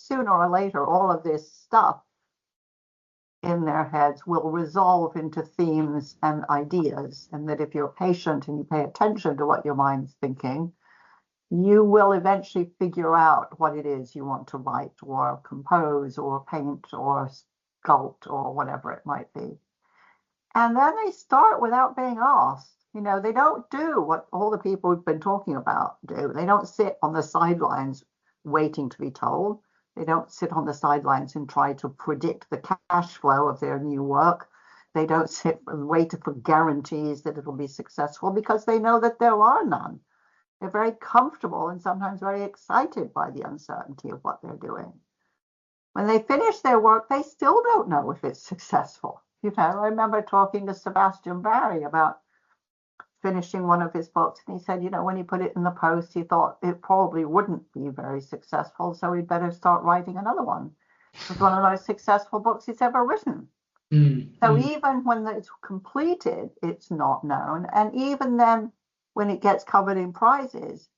sooner or later, all of this stuff in their heads will resolve into themes and ideas, and that if you're patient and you pay attention to what your mind's thinking, you will eventually figure out what it is you want to write or compose or paint or sculpt or whatever it might be. And then they start without being asked. You know, they don't do what all the people we've been talking about do. They don't sit on the sidelines waiting to be told. They don't sit on the sidelines and try to predict the cash flow of their new work. They don't sit and wait for guarantees that it'll be successful, because they know that there are none. They're very comfortable and sometimes very excited by the uncertainty of what they're doing. When they finish their work, they still don't know if it's successful. You know, I remember talking to Sebastian Barry about finishing one of his books, and he said, you know, when he put it in the post, he thought it probably wouldn't be very successful, so he'd better start writing another one. It's one of the most successful books he's ever written. So even when it's completed, it's not known. And even then, when it gets covered in prizes,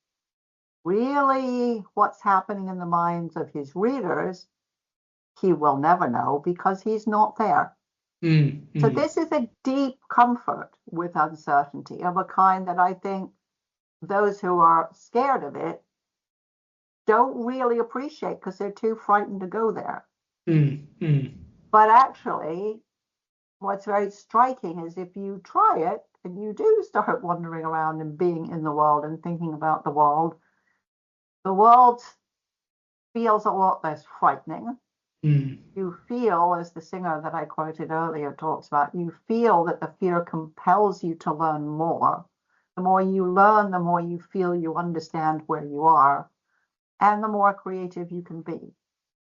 really what's happening in the minds of his readers, he will never know, because he's not there. So this is a deep comfort with uncertainty, of a kind that I think those who are scared of it don't really appreciate, because they're too frightened to go there. But actually, what's very striking is if you try it and you do start wandering around and being in the world and thinking about the world feels a lot less frightening. You feel, as the singer that I quoted earlier talks about, you feel that the fear compels you to learn more. The more you learn, the more you feel you understand where you are, and the more creative you can be.